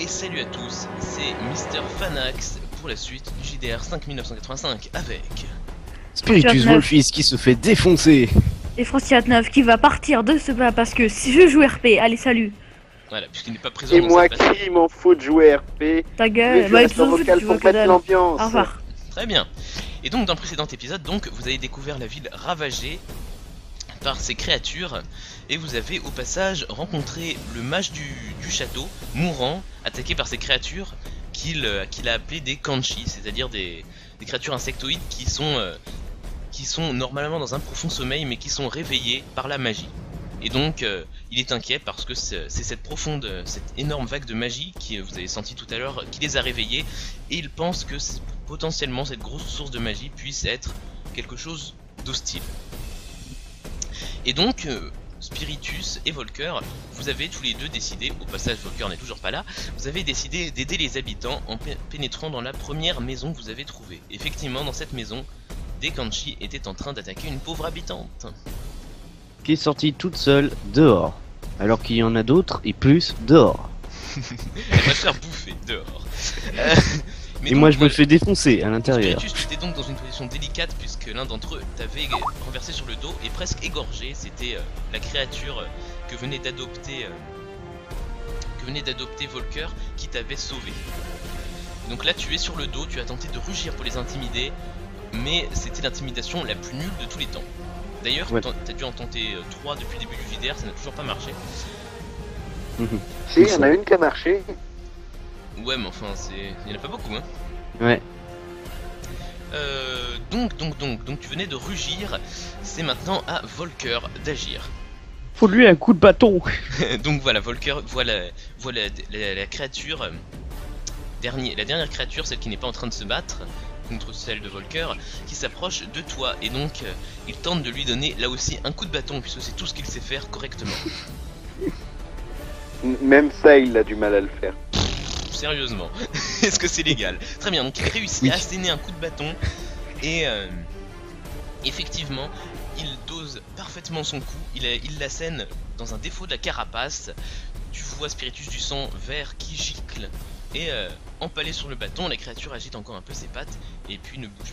et salut à tous, c'est Mister Fanax pour la suite du JDR 5985 avec... Spiritus Wolfis qui se fait défoncer. Et Francis9 qui va partir de ce bas parce que si je joue RP, allez salut. Voilà, puisqu'il n'est pas présent Et dans moi cette partie. qui m'en fous de jouer RP. Ta Mais gueule, je bah reste tu en t'en fous, vocal tu pour vois que mettre dalle. l'ambiance. Au revoir. Très bien. Et donc dans le précédent épisode, vous avez découvert la ville ravagée par ces créatures et vous avez au passage rencontré le mage du château, mourant, attaqué par ces créatures qu'il a appelé des Kanchi, c'est-à-dire des créatures insectoïdes qui sont normalement dans un profond sommeil mais qui sont réveillées par la magie. Et donc il est inquiet parce que c'est cette énorme vague de magie qui vous avez senti tout à l'heure qui les a réveillés, et il pense que potentiellement cette grosse source de magie puisse être quelque chose d'hostile. Et donc Spiritus et Volker, vous avez tous les deux décidé, au passage Volker n'est toujours pas là, vous avez décidé d'aider les habitants en pénétrant dans la première maison que vous avez trouvée. Effectivement, dans cette maison, des Kanchi étaient en train d'attaquer une pauvre habitante. Qui est sortie toute seule dehors. Alors qu'il y en a d'autres et plus dehors. Elle va se faire bouffer dehors. Mais Et donc, moi je me voilà, fais défoncer à l'intérieur. Spiritus, tu étais donc dans une position délicate puisque l'un d'entre eux t'avait renversé sur le dos et presque égorgé. C'était la créature que venait d'adopter Volker qui t'avait sauvé. Donc là tu es sur le dos, tu as tenté de rugir pour les intimider, mais c'était l'intimidation la plus nulle de tous les temps. D'ailleurs, Ouais. t'as dû en tenter 3 depuis le début du JDR, ça n'a toujours pas marché. Si, il y en a une qui a marché. Ouais, mais enfin, il y en a pas beaucoup, hein. Ouais. Donc, tu venais de rugir, c'est maintenant à Volker d'agir. Faut lui un coup de bâton. Donc voilà, Volker voit la créature, la dernière créature, celle qui n'est pas en train de se battre contre celle de Volker, qui s'approche de toi, et donc il tente de lui donner là aussi un coup de bâton, puisque c'est tout ce qu'il sait faire correctement. Même ça, il a du mal à le faire. Sérieusement, est-ce que c'est légal? Très bien, donc il réussit à asséner un coup de bâton, et effectivement, il dose parfaitement son coup, il l'assène dans un défaut de la carapace. Tu vois Spiritus du sang vert qui gicle, et empalé sur le bâton, la créature agite encore un peu ses pattes, et puis ne bouge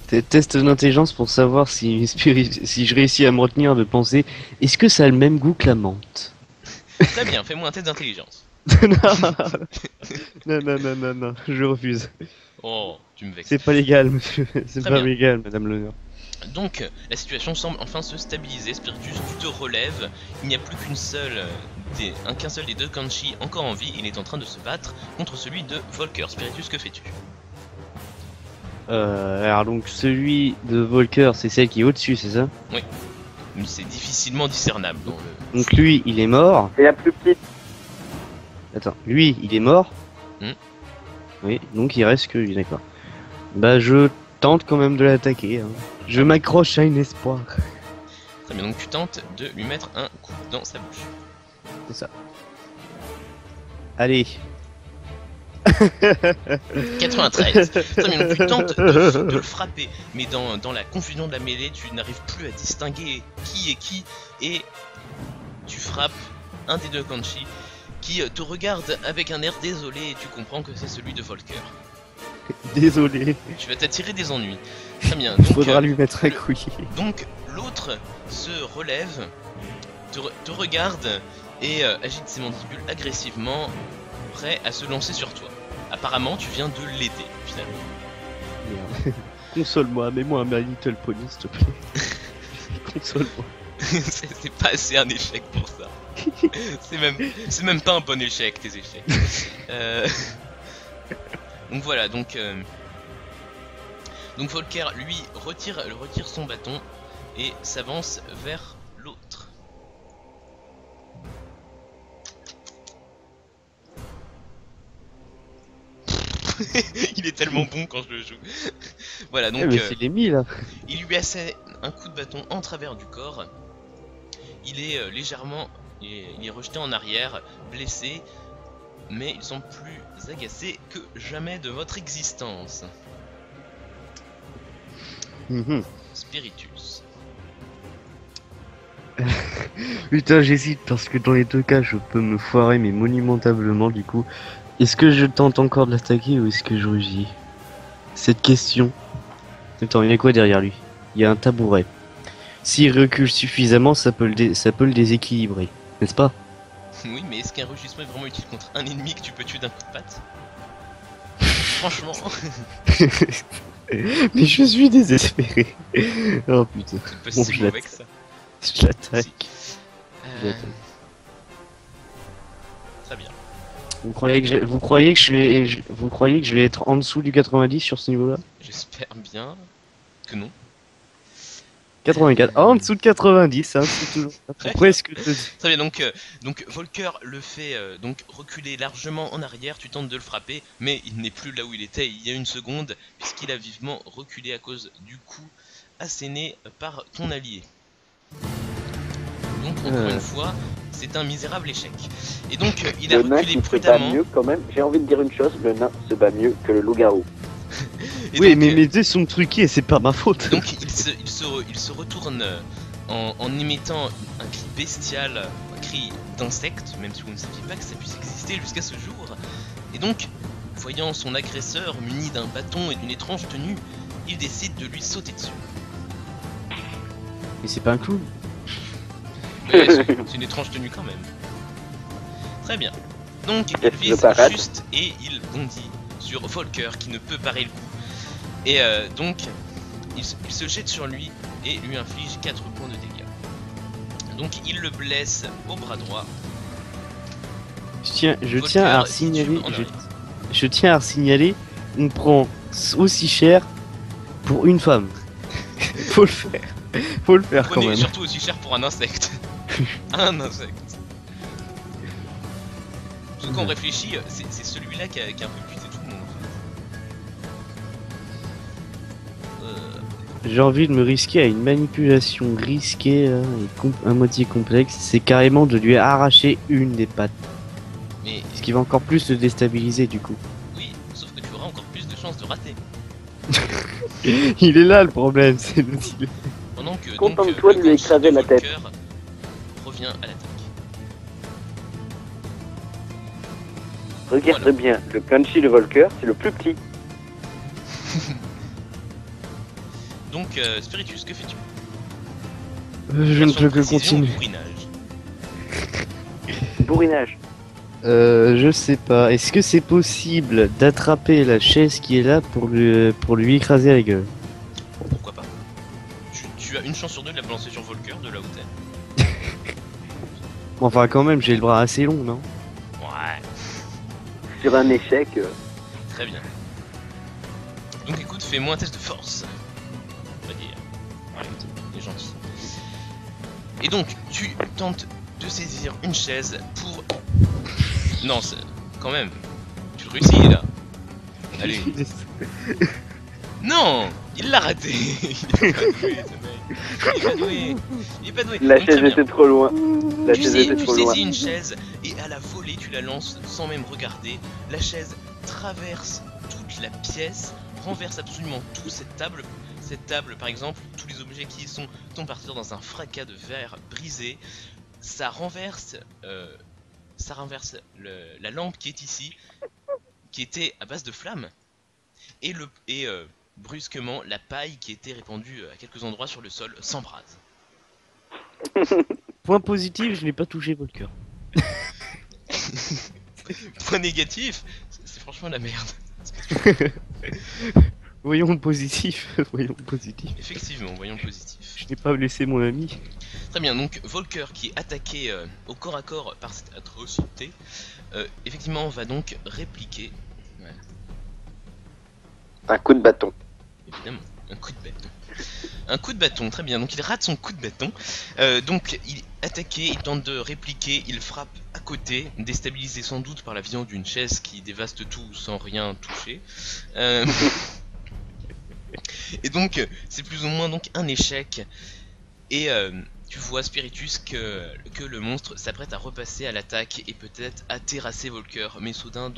plus. Test d'intelligence pour savoir si je réussis à me retenir de penser, est-ce que ça a le même goût que la menthe? Très bien, fais-moi un test d'intelligence. Non, je refuse. Oh, tu me vexes. C'est pas légal, monsieur. C'est Très pas bien. légal, madame l'honneur. Donc, la situation semble enfin se stabiliser. Spiritus, tu te relèves. Il n'y a plus qu'un seul des deux Kanchi encore en vie. Il est en train de se battre contre celui de Volker. Spiritus, que fais-tu? Alors donc celui de Volker, c'est celle qui est au-dessus, c'est ça? C'est difficilement discernable dans le... Donc lui, il est mort. Et la plus petite. Attends, lui, il est mort. Hmm. Oui, donc il reste que lui, d'accord. Bah je tente quand même de l'attaquer. Hein. Je m'accroche à un espoir. Très bien, donc tu tentes de lui mettre un coup dans sa bouche. C'est ça. Allez. 93. Très bien, donc tu tentes de le frapper, mais dans la confusion de la mêlée, tu n'arrives plus à distinguer qui est qui, et tu frappes un des deux Kanchi qui te regarde avec un air désolé, et tu comprends que c'est celui de Volker. Désolé. Tu vas t'attirer des ennuis. Très bien, Il donc, faudra lui mettre un coup. donc l'autre se relève, te regarde et agite ses mandibules agressivement, prêt à se lancer sur toi. Apparemment, tu viens de l'aider, finalement. Merde. Console-moi, mets-moi un My Little Pony, s'il te plaît. Console-moi. C'est pas assez un échec pour ça. C'est même pas un bon échec, tes échecs. Donc voilà, donc Volker, lui, retire son bâton et s'avance vers l'autre. Il est tellement bon quand je le joue. Voilà, donc mais c'est les 1000 là. il lui assène un coup de bâton en travers du corps. Il est légèrement... Il est rejeté en arrière, blessé, mais il semble plus agacé que jamais de votre existence. Spiritus. Putain, j'hésite parce que dans les deux cas, je peux me foirer, mais monumentablement du coup. Est-ce que je tente encore de l'attaquer ou est-ce que je rugis? Cette question. Attends, il y a quoi derrière lui? Il y a un tabouret. S'il recule suffisamment, ça peut le déséquilibrer, n'est-ce pas? Oui, mais est-ce qu'un rugissement est vraiment utile contre un ennemi que tu peux tuer d'un coup de patte? Franchement, Mais je suis désespéré. Oh putain, c'est pas Bon, si je mauvais que ça. je l'attaque. Euh, Très bien. Vous croyez que je vais être en dessous du 90 sur ce niveau-là? J'espère bien que non. 84. Ah, en dessous de 90, hein, c'est toujours presque. Très bien, donc Volker le fait donc reculer largement en arrière, tu tentes de le frapper, mais il n'est plus là où il était il y a une seconde, puisqu'il a vivement reculé à cause du coup asséné par ton allié. Donc encore une fois, c'est un misérable échec. Et donc il a Le nain reculé qui se bat prudemment. mieux quand même. J'ai envie de dire une chose, le nain se bat mieux que le loup-garou. Et Oui, donc, mais mes dés sont truqués, c'est pas ma faute. donc il se retourne en émettant un cri bestial, un cri d'insecte, même si vous ne saviez pas que ça puisse exister jusqu'à ce jour. Et donc, voyant son agresseur muni d'un bâton et d'une étrange tenue, il décide de lui sauter dessus. Mais c'est pas un clown. Mais c'est une étrange tenue quand même. Très bien. Donc il Est-ce vise de parade juste et il bondit sur Volker qui ne peut parer le coup. Et donc il se jette sur lui et lui inflige 4 points de dégâts. Donc il le blesse au bras droit. Je Volker tiens à titube signaler, en arrière. je tiens à signaler, on prend aussi cher pour une femme. Faut le faire. Faut le faire quand Prenez même. surtout aussi cher pour un insecte. Un insecte. Surtout quand on réfléchit, c'est celui-là qui a un peu buté tout le monde en fait. J'ai envie de me risquer à une manipulation risquée hein, et à moitié complexe. C'est carrément de lui arracher une des pattes. Mais Ce qui va encore plus le déstabiliser du coup. oui, sauf que tu auras encore plus de chances de rater. Il est là le problème, c'est le deal. Pendant que Contente-toi le de lui gauche écraser de la tête. Volker revient à l'attaque. Regarde Voilà. bien, le punchy de Volker, c'est le plus petit. Donc Spiritus, que fais-tu? Je ne Version peux que précision, continuer. bourrinage. Bourrinage. Je sais pas. Est-ce que c'est possible d'attraper la chaise qui est là pour lui écraser la gueule? Pourquoi pas? Tu as une chance sur deux de la balancer sur Volker de là où t'es. Enfin, quand même, j'ai le bras assez long, non? Ouais, Sur un échec, très bien. Donc écoute, fais-moi un test de force. On va dire. Voilà, il est gentil. Et donc, tu tentes de saisir une chaise pour... Non, c'est... quand même. Tu réussis là. Allez. Non, il l'a raté. Il est pas doué, ce mec. Il est pas doué. Il est pas doué. la Donc, très chaise bien. était trop loin. La Tu chaise sais, était tu trop loin. saisis une chaise et à la volée tu la lances sans même regarder. La chaise traverse toute la pièce, renverse absolument tout cette table. Cette table, par exemple, tous les objets qui y sont tombent partir dans un fracas de verre brisé. Ça renverse la lampe qui est ici, qui était à base de flammes, et brusquement la paille qui était répandue à quelques endroits sur le sol s'embrase. Point positif, je n'ai pas touché Volker. Point négatif, c'est franchement la merde. Voyons le positif. Voyons le positif. Effectivement, voyons le positif. Je n'ai pas blessé mon ami. Très bien, donc Volker qui est attaqué au corps à corps par cette atrocité, effectivement va donc répliquer. Voilà, Un coup de bâton. évidemment, un coup de bâton. Un coup de bâton, très bien, donc il rate son coup de bâton. Donc il est attaqué, il tente de répliquer, il frappe à côté, déstabilisé sans doute par la vision d'une chaise qui dévaste tout sans rien toucher. Et donc c'est plus ou moins donc un échec. Et tu vois Spiritus que le monstre s'apprête à repasser à l'attaque et peut-être à terrasser Volker, mais soudain,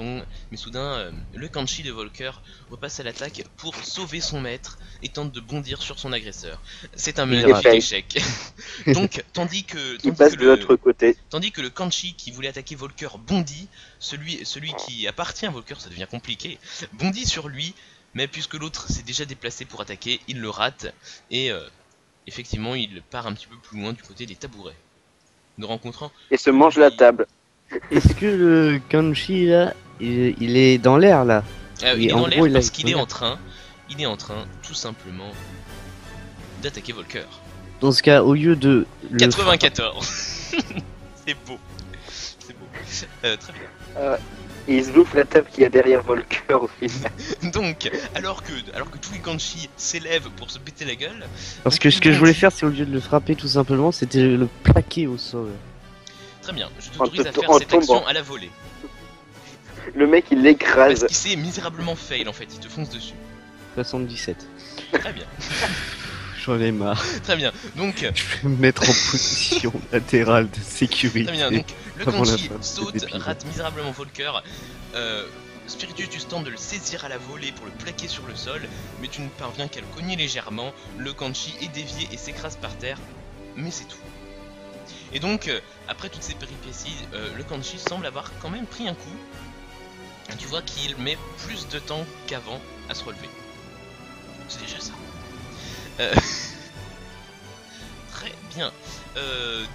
le Kanchi de Volker repasse à l'attaque pour sauver son maître et tente de bondir sur son agresseur. C'est un Il magnifique rate. échec. Donc, tandis que de l'autre côté. Tandis que le Kanchi qui voulait attaquer Volker bondit, celui qui appartient à Volker, ça devient compliqué, bondit sur lui, mais puisque l'autre s'est déjà déplacé pour attaquer, il le rate, et effectivement il part un petit peu plus loin du côté des tabourets. Nous rencontrant... Et se mange la table. Est-ce que le Kanchi là, il est dans l'air là? il est en dans l'air gros, il a parce qu'il est explosé. en train tout simplement d'attaquer Volker. Dans ce cas, au lieu de... 94. C'est beau. C'est beau. Très bien. Et il se bouffe la table qu'il y a derrière Volker au final. Donc, alors que tous les Kanchi s'élèvent pour se péter la gueule, Parce que ce que je voulais faire, c'est au lieu de le frapper tout simplement, c'était le plaquer au sol. très bien, je En t'autorise à te- faire en cette tombant. action à la volée. Le mec il Parce l'écrase. qu'il s'est misérablement fail en fait, il te fonce dessus. 77. Très bien, J'en ai marre. très bien. Donc, Je vais me mettre en position latérale de sécurité. très bien. Donc, le Avant la Kanchi fin de cet saute, épisode. rate misérablement Volker. Spiritus, tu tentes de le saisir à la volée pour le plaquer sur le sol, mais tu ne parviens qu'à le cogner légèrement. Le Kanchi est dévié et s'écrase par terre, mais c'est tout. Et donc, après toutes ces péripéties, le Kanchi semble avoir quand même pris un coup. Tu vois qu'il met plus de temps qu'avant à se relever. C'est déjà ça. Très bien.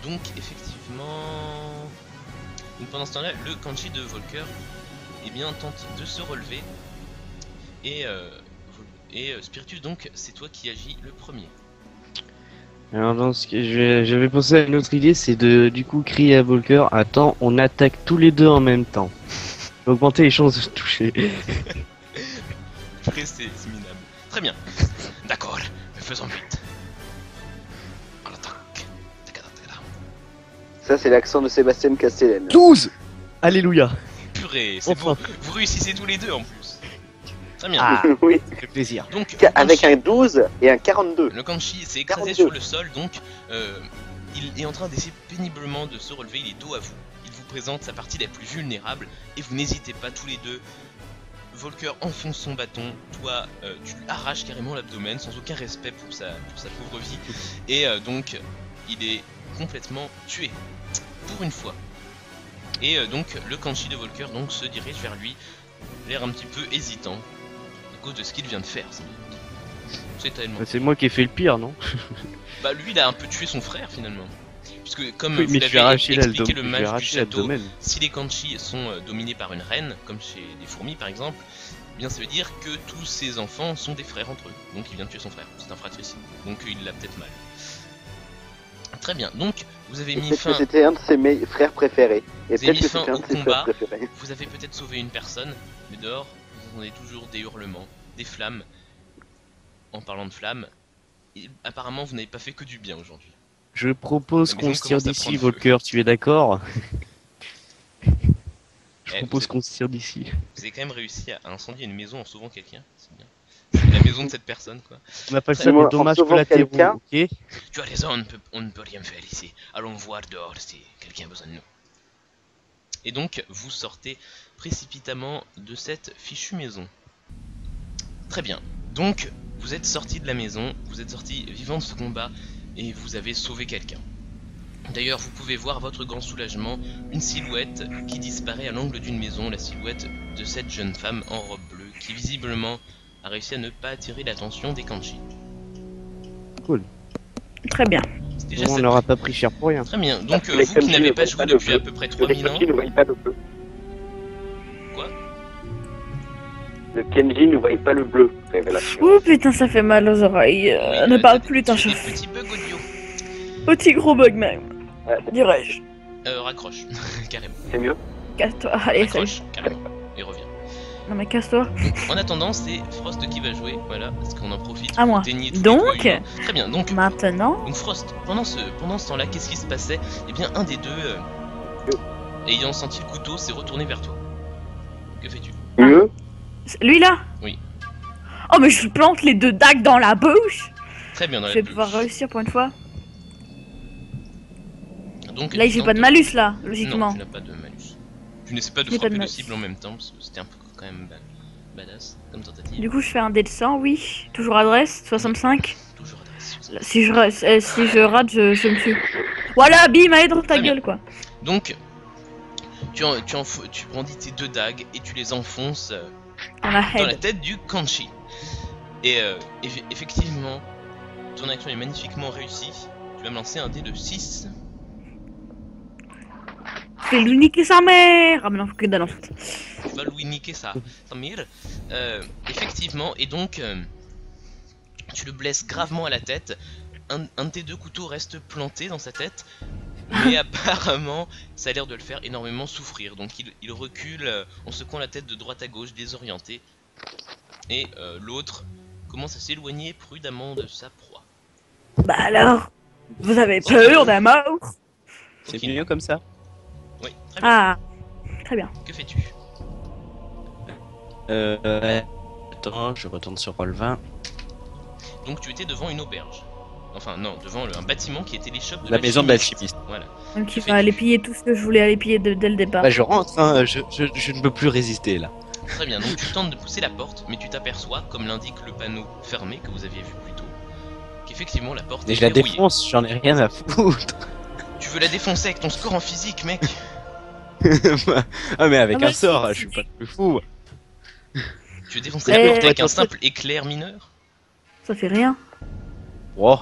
Donc effectivement... Donc, pendant ce temps-là, le Kanchi de Volker tente de se relever. Et Spiritus, donc, c'est toi qui agis le premier. Alors dans ce que j'avais pensé à une autre idée, c'est de du coup crier à Volker, attends, on attaque tous les deux en même temps. Augmenter les chances de se toucher. Après, c'est minable. Très bien. D'accord, mais faisons vite. À l'attaque. Ça c'est l'accent de Sébastien Castellane. 12 Alléluia. Purée, c'est Enfin. beau. Vous réussissez tous les deux en plus. Très bien. Ah, Oui. ça fait plaisir. Donc, Avec un 12 et un 42. le Kanchi s'est écrasé 42. sur le sol, donc il est en train d'essayer péniblement de se relever, il est dos à vous. Il vous présente sa partie la plus vulnérable et vous n'hésitez pas tous les deux. Volker enfonce son bâton, toi tu lui arraches carrément l'abdomen sans aucun respect pour sa pauvre vie. Et donc il est complètement tué, pour une fois. Et donc le Kanchi de Volker donc, se dirige vers lui, l'air un petit peu hésitant, à cause de ce qu'il vient de faire. C'est tellement... C'est moi qui ai fait le pire, non? Bah lui il a un peu tué son frère finalement. Puisque comme Oui, vous mais je vais l'avez arracher expliqué le l'abdomen. Je vais mage du arracher château, l'abdomen. si les Kanchi sont dominés par une reine, comme chez les fourmis par exemple, eh bien ça veut dire que tous ses enfants sont des frères entre eux. Donc il vient de tuer son frère, c'est un fratricide. Donc il l'a peut-être mal. Très bien, donc vous avez Et mis peut-être que fin... c'était un de ses frères préférés. Et Vous avez peut-être mis que fin c'était un au de ses combat. frères préférés. Vous avez peut-être sauvé une personne, mais dehors, vous entendez toujours des hurlements, des flammes. En parlant de flammes, et apparemment vous n'avez pas fait que du bien aujourd'hui. Je propose La maison qu'on se tire commence à d'ici, prendre feu. Volker, tu es d'accord? Je Eh, propose vous- qu'on se tire d'ici. Vous avez quand même réussi à incendier une maison en sauvant quelqu'un, c'est bien. C'est la maison de cette personne quoi. On appelle ça Dis-moi, des en dommages sauvant collatéraux, quelqu'un- ok? Tu as raison, on ne peut rien faire ici. Allons voir dehors si quelqu'un a besoin de nous. Et donc, vous sortez précipitamment de cette fichue maison. Très bien. Donc, vous êtes sorti de la maison, vous êtes sorti vivant de ce combat, et vous avez sauvé quelqu'un. D'ailleurs, vous pouvez voir à votre grand soulagement une silhouette qui disparaît à l'angle d'une maison, la silhouette de cette jeune femme en robe bleue, qui visiblement a réussi à ne pas attirer l'attention des Kanchi. Très bien. C'est déjà On ça. n'aura pas pris cher pour rien. Très bien. Donc, Les vous qui Kanji n'avez ne pas voient joué pas le depuis à bleu. peu près Le 3000 ans, Kenji ne voyait pas le bleu. Quoi? Le Kenji ne voyait pas le bleu. Révélation. Oh putain, ça fait mal aux oreilles. Oui, Ne parle t'as plus, t'en des chauffe. petits bugs audio. Petit gros bug même, dirais-je. Raccroche, carrément. C'est mieux. Casse-toi. Allez, salut. Raccroche, carrément. Et reviens. Non mais casse-toi. En attendant, c'est Frost qui va jouer, voilà, parce qu'on en profite À pour moi. éteigner tous les Donc, bruits humains. Très bien, donc Maintenant, Frost, pendant ce temps-là, qu'est-ce qui se passait? Eh bien, un des deux, ayant senti le couteau, s'est retourné vers toi. Que fais-tu? Mieux. lui là. Oui. Oh mais je plante les deux dagues dans la bouche. Très bien, dans Je la vais bouche. pouvoir réussir pour une fois. Donc, Là, j'ai pas de malus, là, Non, logiquement. tu n'as pas de malus. Tu n'essaies pas de J'ai pas de frapper de malus. cible en même temps, parce que c'était un peu quand même badass comme tentative. Du coup, je fais un dé de 100, oui. Toujours adresse, 65. Toujours adresse. Là, si je rate, je me tue. Voilà, bim, allez dans ta Très bien. gueule, quoi. Donc, tu brandis tes 2 dagues et tu les enfonces On a dans la head. tête du Kanchi. Et effectivement, ton action est magnifiquement réussie. Tu vas me lancer un dé de 6. Fais lui niquer sa mère. Ah, mais non, faut que dalle en fait. Tu vas lui niquer ça, Samir. Effectivement, et donc, tu le blesses gravement à la tête. Un de tes 2 couteaux reste planté dans sa tête. Mais apparemment, ça a l'air de le faire énormément souffrir. Donc il recule en secouant la tête de droite à gauche, désorienté. Et l'autre commence à s'éloigner prudemment de sa proie. Bah alors, vous avez peur d'un mort? C'est Ok. mieux comme ça. Oui, très bien. Ah, très bien. Que fais-tu? Attends, je retourne sur Roll 20. Donc tu étais devant une auberge. Enfin non, devant un bâtiment qui était l'échoppe de La maison de l'alchimiste. Voilà. Donc il va aller piller tout ce que je voulais aller piller dès le départ. Bah je rentre, hein, je ne peux plus résister là. Très bien, donc tu tentes de pousser la porte, mais tu t'aperçois, comme l'indique le panneau fermé que vous aviez vu plus tôt, qu'effectivement la porte Et est je la verrouillée. défonce, j'en ai rien à foutre. Tu veux la défoncer avec ton score en physique, mec? Ah mais avec Ah bah un sort, si, je suis pas le plus fou. Tu veux défoncer la porte avec un attends, simple éclair mineur? Ça fait rien. Oh.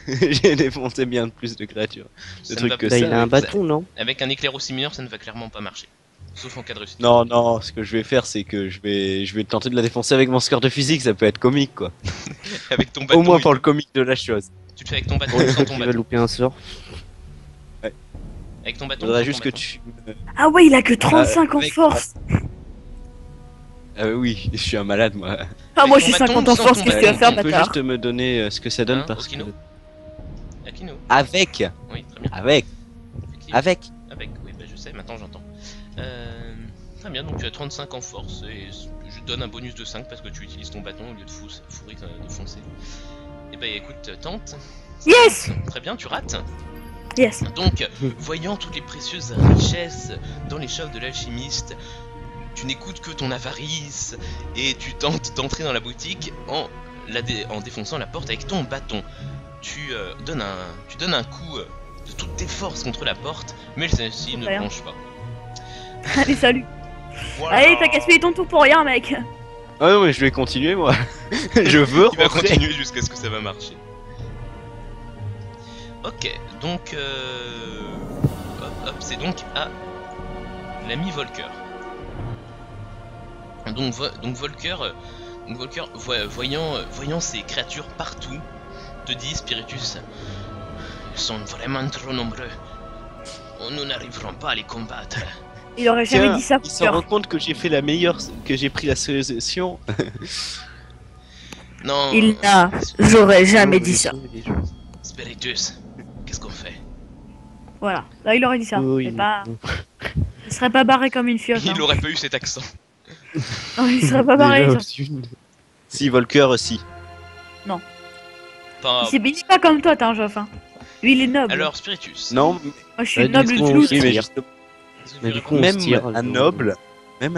J'ai défoncé bien plus de créatures. Ça ne truc va- que Bah, il a un ça- bâton, non? Avec un éclair aussi mineur, ça ne va clairement pas marcher. Sauf en cas de réussite. Non, non, ce que je vais faire, c'est que je vais tenter de la défoncer avec mon score de physique, ça peut être comique quoi. Avec ton bâton. Au moins oui. pour le comique de la chose. Tu le fais avec ton bâton ou sans ton Tu vas bâton? louper un sort. Avec ton Il bâton ou faudra sans juste ton que bâton? tu. Ah ouais, il a que 35 en avec- force. Ah oui, je suis un malade moi. Ah, moi ton j'ai bâton 50 ou en sans force, ton qu'est-ce que tu vas bâton? faire, Tu peux bâtard? juste me donner ce que ça donne Hein, parce que. Oskino Akino? Avec Oui, très bien. Avec Effectivement. Avec Avec, oui, bah je sais, maintenant j'entends. Très bien, donc tu as 35 en force et je te donne un bonus de 5 parce que tu utilises ton bâton au lieu de fourrer, de foncer. Et bah écoute, tente. Yes. Très bien, tu rates. Yes. Donc, voyant toutes les précieuses richesses dans l'échoppe de l'alchimiste, tu n'écoutes que ton avarice et tu tentes d'entrer dans la boutique en défonçant la porte avec ton bâton. Tu donnes un coup de toutes tes forces contre la porte, mais celle-ci ne Rien. bronche pas. Allez, salut. Voilà. Allez, t'as gaspillé ton tour pour rien, mec. Ah non, mais je vais continuer moi. Je veux Il va rentrer. continuer jusqu'à ce que ça va marcher. Ok, donc hop, c'est donc à l'ami Volker. Donc Volker, voyant ces créatures partout, te dit Spiritus, ils sont vraiment trop nombreux. Nous n'arriverons pas à les combattre. Il aurait jamais Tiens, dit ça. il s'en rend compte que j'ai fait la meilleure, que j'ai pris la solution. Non. Il n'a. J'aurais jamais dit ça. Spiritus, qu'est-ce qu'on fait? Voilà. Là, il aurait dit ça. Oui, Mais pas. Il serait pas barré comme une fiotte. Il Hein. aurait pas eu cet accent. Non, il serait pas barré. Déjà, genre. Si, Volker, si. Pas- Il est pas comme toi, t'es un Joff. Hein. Lui, il est noble. Alors Spiritus. Non, Moi, je suis Bah, noble du du coup, loup. oui, mais tire. justement, Est-ce que tu Mais du réponds coup, on même se tire, un donc.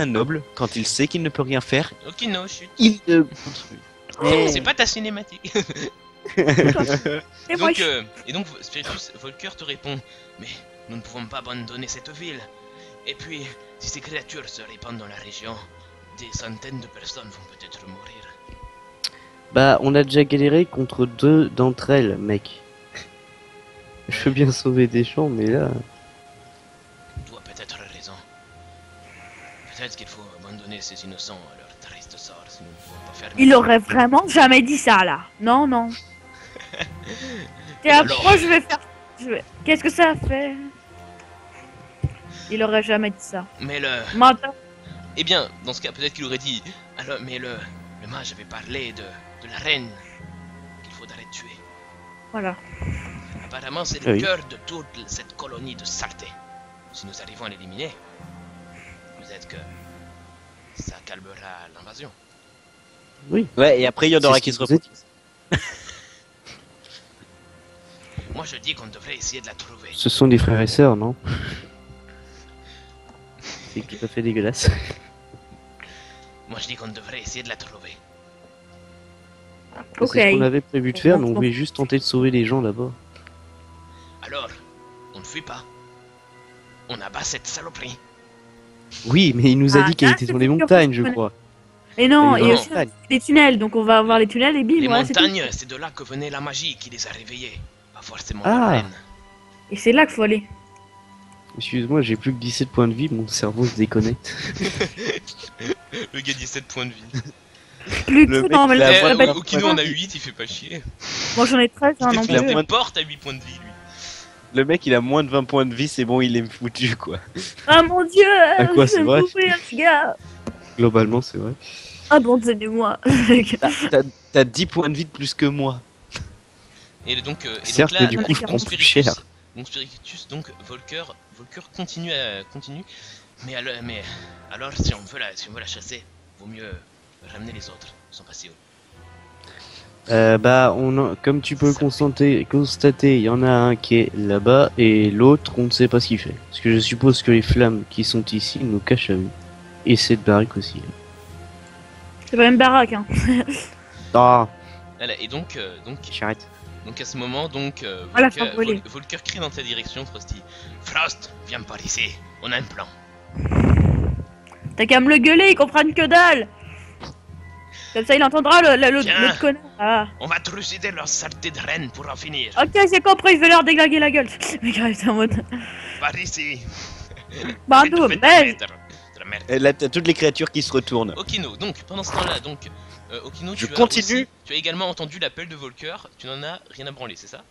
noble, quand il sait qu'il ne peut rien faire, Ok, no, chut. il ne. C'est pas ta cinématique. Et moi, Donc Spiritus Volker te répond, mais nous ne pouvons pas abandonner cette ville. Et puis, si ces créatures se répandent dans la région, des centaines de personnes vont peut-être mourir. Bah, on a déjà galéré contre 2 d'entre elles, mec. Je veux bien sauver des champs, mais là. Tu as peut-être raison. Peut-être qu'il faut abandonner ces innocents à leur triste sort si nous ne pouvons pas faire. Il aurait vraiment jamais dit ça là. Non, non. Et Alors- après, je vais faire. Qu'est-ce que ça fait? Il aurait jamais dit ça. Mais le... Menteur. Eh bien, dans ce cas, peut-être qu'il aurait dit... Alors, mais le mage avait parlé de la reine qu'il faudrait tuer. Voilà. Apparemment, c'est Ah le oui. cœur de toute cette colonie de saleté. Si nous arrivons à l'éliminer, peut-être que ça calmera l'invasion. Oui. Ouais, et après il y en aura C'est ce qui se que vous reproduisent. Moi je dis qu'on devrait essayer de la trouver. Ce sont des frères et sœurs, non? C'est tout à fait dégueulasse. Moi je dis qu'on devrait essayer de la trouver. Ok. C'est ce qu'on avait prévu de faire, mais on voulait juste tenter de sauver les gens là-bas. Alors, on ne fuit pas. On abat cette saloperie. Oui, mais il nous a Ah, dit qu'elle là, était c'est sur les sûr que montagnes, je je connais. crois. Et non, Et et non. aussi des tunnels, donc on va voir les tunnels et bim, Les voilà, c'est tout. montagnes, c'est de là que venait la magie qui les a réveillés. Pas forcément Ah. la reine. Et c'est là qu'il faut aller. Excuse-moi, j'ai plus que 17 points de vie, mon cerveau se déconnecte. Le gars 17 points de vie. Plus Le que mec, non, mais il a là, Eh, vraiment bah, pas Okino en a 8, il fait pas chier. moi j'en ai 13, Il hein, non défonce plus. des portes à 8 points de vie, lui. Le mec, il a moins de 20 points de vie, c'est bon, il est foutu, quoi. Ah mon dieu, À quoi, je c'est vais vrai mourir, les gars. Globalement, c'est vrai. Abandonnez-moi. T'as 10 points de vie de plus que moi. Et donc Certes, là, mais du coup, je mon prends plus Spiritus- cher. Mon Spiritus, donc Volker continue. Mais alors si on veut la chasser, vaut mieux ramener les autres. Ils sont pas si hauts. Bah, comme tu peux constater, il y en a un qui est là-bas et l'autre, on ne sait pas ce qu'il fait. Parce que je suppose que les flammes qui sont ici nous cachent à vue. Et cette baraque aussi. C'est pas une baraque, hein. Ah, Voilà, et donc j'arrête. à ce moment, Voilà, faut voler. Volker crie dans ta direction, Frosty. Frost, viens par ici, on a un plan. T'as qu'à me le gueuler, ils comprennent que dalle. Comme ça, il entendra Tiens. l'autre connard. Ah. On va trucider leur saleté de reine pour en finir. Ok, j'ai compris, je vais leur déglaguer la gueule. Mais grave, c'est en mode. Par ici. Bando, Faites merde. de la merde. Et là, t'as toutes les créatures qui se retournent. Okino, donc pendant ce temps-là, Okino, Je tu as continue. aussi- tu as également entendu l'appel de Volker, tu n'en as rien à branler, c'est ça?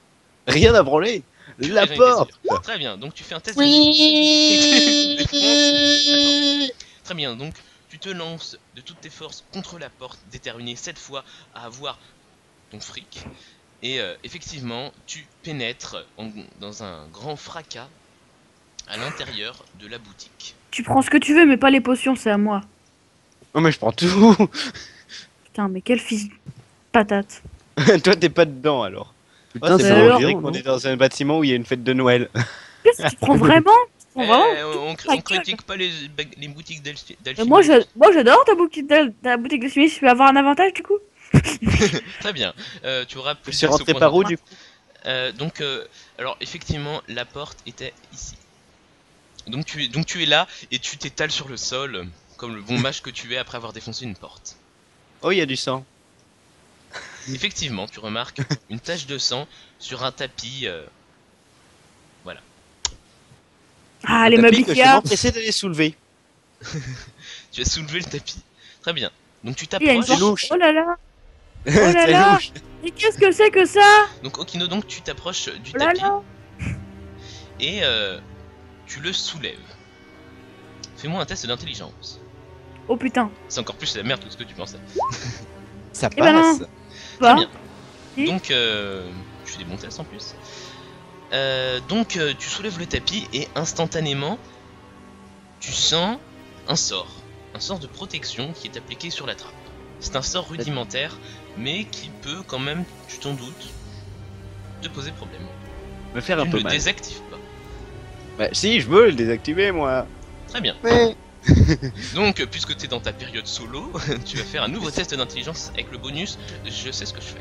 Rien à branler. La J'en étais porte. sûr. Très bien, donc tu fais un test de... Défonce. Très bien, donc tu te lances de toutes tes forces contre la porte, déterminé cette fois à avoir ton fric. Et effectivement, tu pénètres dans un grand fracas à l'intérieur de la boutique. Tu prends ce que tu veux, mais pas les potions, c'est à moi. Oh, mais je prends tout. Putain, mais quel fils de patate. Toi, t'es pas dedans alors. Putain, Oh, c'est c'est alors, on dirait non qu'on est dans un bâtiment où il y a une fête de Noël. Qu'est-ce que tu prends vraiment? Tu prends vraiment On ta critique pas les boutiques Mais d'alchimie. moi, j'adore ta boutique de chimie, je peux avoir un avantage du coup. Très bien, tu auras Je plus suis 10 au rentré point par de où vue. du coup? Alors effectivement, la porte était ici. Donc tu es là et tu t'étales sur le sol, comme le bon mage que tu es après avoir défoncé une porte. Oh, il y a du sang. Effectivement, tu remarques une tache de sang sur un tapis. Ah, Un les tapis meubles que je suis Ikea. empressé d'aller soulever. Tu as soulevé le tapis. Très bien. Donc tu Il y a une t'approches. porte. louche. Oh là là. là C'est là. louche. Mais qu'est-ce que c'est que ça? Donc Okino, donc tu t'approches du Oh là tapis là. et tu le soulèves. Fais-moi un test d'intelligence. Oh putain. C'est encore plus la merde que ce que tu pensais. Ça Eh ben non. passe. Pas. bien. Si. Donc, tu fais des bons tests en plus. Tu soulèves le tapis et instantanément, tu sens un sort de protection qui est appliqué sur la trappe. C'est un sort rudimentaire, mais qui peut quand même, tu t'en doutes, te poser problème. Me faire Tu un ne peu le mal. désactives pas. Bah, si, je veux le désactiver moi. Très bien. Mais. Donc, puisque tu es dans ta période solo, tu vas faire un nouveau test d'intelligence avec le bonus. Je sais ce que je fais.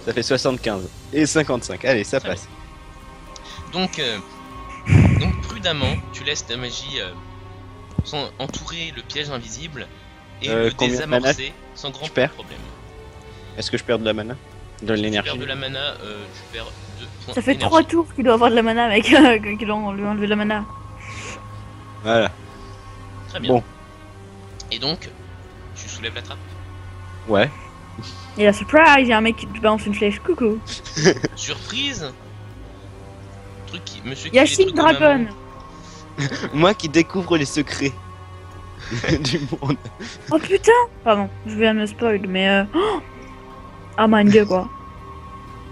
Ça fait 75 et 55. Allez, ça Très passe. Donc prudemment, tu laisses ta magie entourer le piège invisible et le combien de désamorcer sans grand je perds problème. Est-ce que je perds de la mana? De Tu l'énergie? perds de la mana, tu perds 2 points Ça fait d'énergie. 3 tours qu'il doit avoir de la mana, mec. Qu'il ont lui enlevé de la mana. Voilà. Très bien. Bon. Et donc, tu soulèves la trappe. Ouais. Et la surprise, il y a un mec qui te balance une flèche. Coucou. Surprise. Monsieur qui Il y a fait des Shin trucs de maman. Dragon. Moi qui découvre les secrets du monde. Oh putain. Pardon, je viens de me spoil, mais oh ah mon dieu quoi.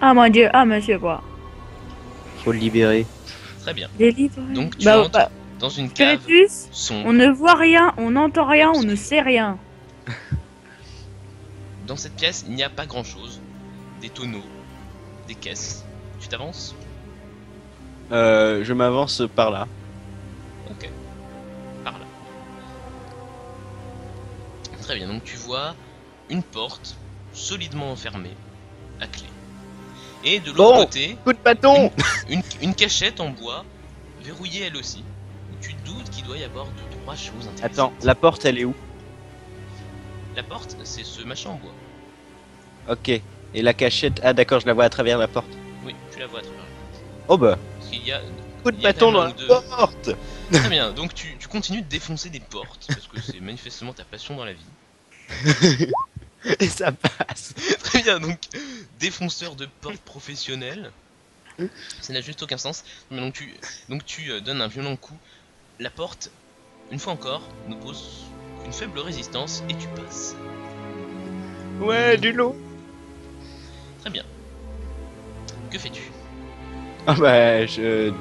Ah mon dieu, ah monsieur quoi. Faut le libérer. Très bien. Délivré. Donc tu Bah, entres bah, dans une cave Spiritus, sombre. on ne voit rien, on n'entend rien, on ne sait rien. Dans cette pièce, il n'y a pas grand chose. Des tonneaux, des caisses, Tu t'avances? Je m'avance par là. Ok. Par là. Très bien, donc tu vois une porte solidement enfermée, à clé. Et de l'autre Bon. côté, Coup de bâton. une cachette en bois, verrouillée elle aussi. Tu te doutes qu'il doit y avoir 2-3 choses intéressantes. Attends, la porte elle est où? La porte, c'est ce machin en bois. Ok. Et la cachette, ah d'accord, je la vois à travers la porte. Oui, tu la vois à travers. Oh bah, Parce qu'il y a... coup de il y a bâton quand dans même la un ou deux. porte. Très bien, donc tu continues de défoncer des portes, parce que c'est manifestement ta passion dans la vie. Et ça passe. Très bien, donc défonceur de porte professionnel. Ça n'a juste aucun sens. Mais donc tu donnes un violent coup. La porte, une fois encore, n'oppose qu'une faible résistance et tu passes. Ouais, du lot. Très bien. Que fais-tu? Ah bah, il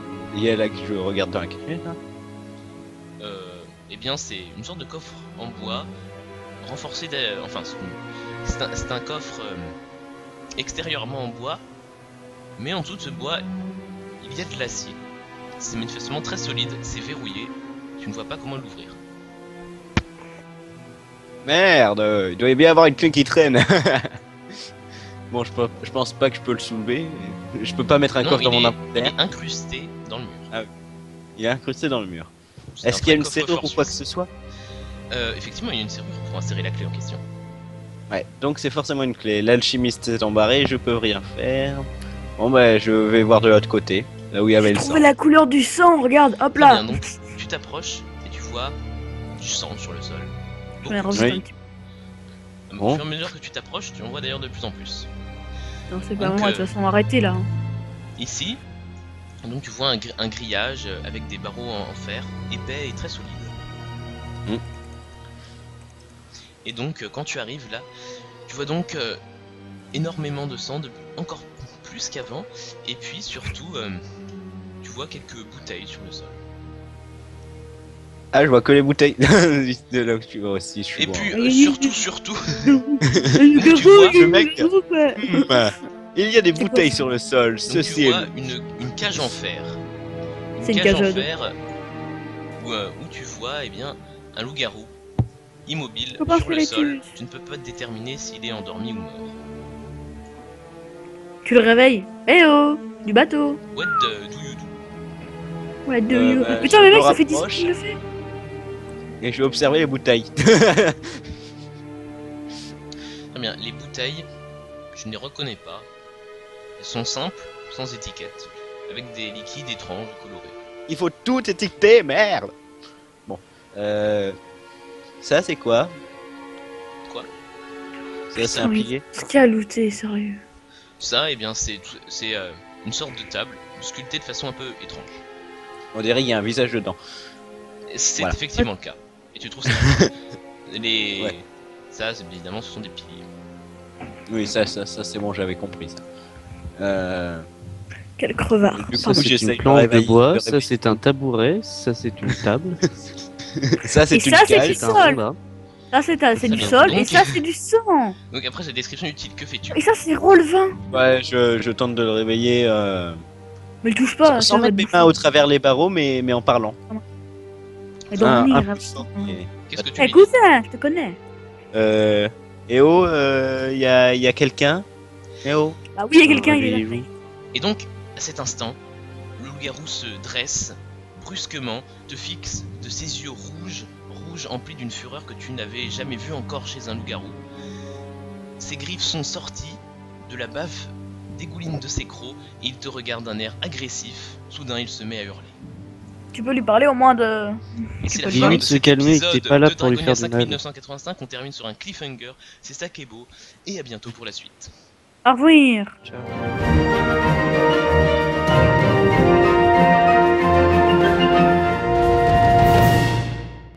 y a là que je regarde dans la cachette. Hein. Eh bien, c'est une sorte de coffre en bois, renforcé enfin, c'est un coffre extérieurement en bois, mais en dessous de ce bois, il y a de l'acier. C'est manifestement très solide, c'est verrouillé, tu ne vois pas comment l'ouvrir. Merde, il doit y bien avoir une clé qui traîne. Bon, je pense pas que je peux le soulever. Je peux pas mettre un Non, coffre dans mon il inventaire. est incrusté dans le mur. Il est incrusté dans le mur. C'est Est-ce un qu'il y a vrai une coffre-fort serrure ou quoi que suisse. ce soit? Effectivement, il y a une serrure pour insérer la clé en question. Ouais, donc c'est forcément une clé. L'alchimiste est embarré, je peux rien faire. Bon bah, je vais voir de l'autre côté, là où il y avait J'ai le sang. trouvé la couleur du sang, regarde, hop Très là. bien, donc tu t'approches et tu vois du sang sur le sol. J'en ai Beaucoup de revu Oui. un petit peu. Au Bon. fur et à mesure que tu t'approches, tu en vois d'ailleurs de plus en plus. Non, c'est pas Donc, moi, de toute façon, arrêtez là. Hein. Ici, donc tu vois un grillage avec des barreaux en fer, épais et très solides. Mm. Et donc quand tu arrives là, tu vois donc énormément de sang, encore plus qu'avant, et puis surtout, tu vois quelques bouteilles sur le sol. Ah, je vois que les bouteilles. De là où tu vas aussi, je suis Et bon. puis Oui. tu vois, le mec. Il y a des C'est quoi bouteilles ça sur le sol, donc ceci tu est vois une cage en fer. C'est une cage en à dos. fer où tu vois eh bien, un loup-garou immobile Faut pas sur le faire les sol. tues. Tu ne peux pas déterminer s'il est endormi ou mort. Tu le réveilles. Eh oh, du bateau. What do you do? Ouais, de Bah, Putain, je mais me mec, ça fait 10 rapproche. qu'il le fait. Et je vais observer les bouteilles. Très bien, les bouteilles, je ne les reconnais pas. Elles sont simples, sans étiquette, avec des liquides étranges colorés. Il faut tout étiqueter, merde. Bon, ça c'est quoi? Quoi? Ça c'est un Oui. pilier. Ce qu'il y a à looter, sérieux. Ça, eh bien, c'est une sorte de table, sculptée de façon un peu étrange. On dirait qu'il y a un visage dedans. C'est Voilà. effectivement le cas. Et tu trouves ça les... Ouais. Ça, évidemment, ce sont des piliers. Oui, ça c'est bon, j'avais compris ça. Quel crevard. Du Ça coup, c'est j'essaye une de planche de réveiller- bois, de ça réveiller. c'est un tabouret, ça c'est une table, Ça c'est Et une ça, c'est cage. du c'est un sol. rondin. Ça, c'est Très du bien. sol. Et Donc- ça, c'est du sang. Donc après cette description utile, que fais-tu? Et ça, c'est Roll20. Ouais, je tente de le réveiller Mais le touche pas. sans ça va mettre te mes bouffer. mains au travers les barreaux, mais en parlant. Et dormir. un hein. peu fort, mais- Qu'est-ce que tu Eh, lui dis? cousin, je te connais. Eh oh, y a quelqu'un? Eh oh. Bah oui, il y a quelqu'un, il est là. Réveillez-vous. Et donc, à cet instant, le loup-garou se dresse, brusquement, te fixe de ses yeux rouges, emplis d'une fureur que tu n'avais jamais vue encore chez un loup-garou. Ses griffes sont sorties, de la bave dégouline de ses crocs, et il te regarde d'un air agressif. Soudain, il se met à hurler. Tu peux lui parler au moins de. Et c'est la peux fin limite de se cet calmer, épisode t'es pas là de pour lui Dragonia faire du 5 mal. 1985. On termine sur un cliffhanger. C'est ça qui est beau. Et à bientôt pour la suite. Au revoir. Ciao.